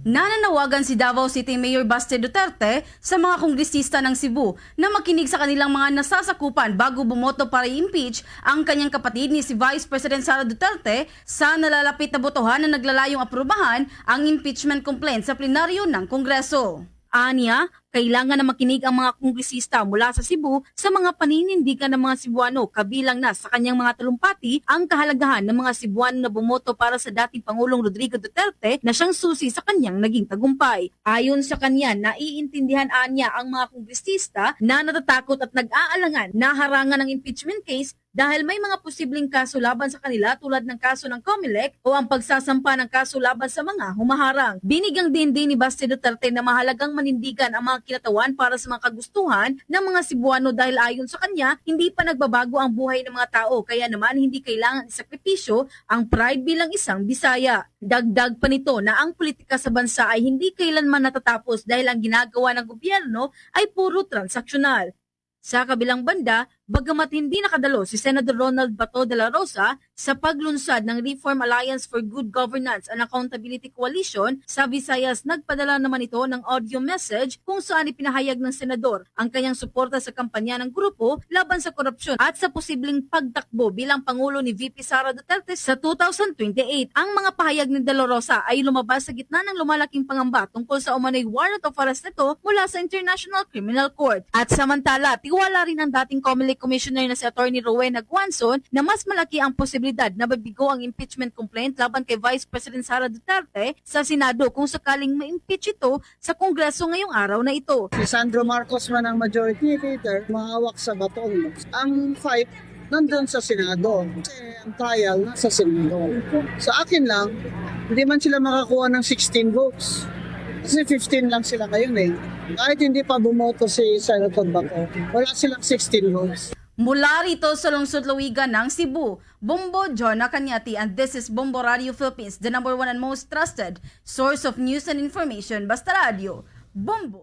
Nananawagan si Davao City Mayor Baste Duterte sa mga kongresista ng Cebu na makinig sa kanilang mga nasasakupan bago bumoto para i-impeach ang kanyang kapatid ni si Vice President Sara Duterte sa nalalapit na botohan na naglalayong aprubahan ang impeachment complaint sa plenaryo ng Kongreso. Aniya, kailangan na makinig ang mga kongresista mula sa Cebu sa mga paninindigan ng mga Cebuano kabilang na sa kanyang mga talumpati ang kahalagahan ng mga Cebuano na bumoto para sa dating Pangulong Rodrigo Duterte na siyang susi sa kanyang naging tagumpay. Ayon sa kanya, naiintindihan niya ang mga kongresista na natatakot at nag-aalangan na harangan ng impeachment case dahil may mga posibleng kaso laban sa kanila tulad ng kaso ng COMELEC o ang pagsasampa ng kaso laban sa mga humaharang. Binigyang din ni Baste Duterte na mahalagang manindigan ang mga kinatawan para sa mga kagustuhan ng mga Cebuano dahil ayon sa kanya, hindi pa nagbabago ang buhay ng mga tao kaya naman hindi kailangan isakripisyo ang pride bilang isang Bisaya. Dagdag pa nito na ang politika sa bansa ay hindi kailanman natatapos dahil ang ginagawa ng gobyerno ay puro transaksyonal. Sa kabilang banda, bagamat hindi nakadalo si Senator Ronald Bato de la Rosa sa paglunsad ng Reform Alliance for Good Governance and Accountability Coalition, sa Visayas nagpadala naman ito ng audio message kung saan ipinahayag ng senador ang kanyang suporta sa kampanya ng grupo laban sa korupsyon at sa posibleng pagtakbo bilang Pangulo ni VP Sara Duterte sa 2028. Ang mga pahayag ni de la Rosa ay lumabas sa gitna ng lumalaking pangamba tungkol sa umano'y warrant of arrest nito mula sa International Criminal Court. At samantala, tiwala rin ang dating COMELEC Commissioner na si Atty. Rowena Guanzon na mas malaki ang posibilidad na mabigo ang impeachment complaint laban kay Vice President Sara Duterte sa Senado kung sakaling ma-impeach ito sa Kongreso ngayong araw na ito. Si Sandro Marcos man ang majority leader, mahawak sa baton. Ang fight nandun sa Senado. Kasi ang trial nasa Senado. Sa akin lang, hindi man sila makakuha ng 16 votes. Kasi 15 lang sila ngayon eh. Kahit hindi pa bumoto si Senator Bato, wala silang 16 votes. Mula rito sa lungsod Luigan ng Cebu, Bombo Jonah Cañati, and this is Bombo Radio Philippines, the #1 and most trusted source of news and information. Basta Radio, Bombo!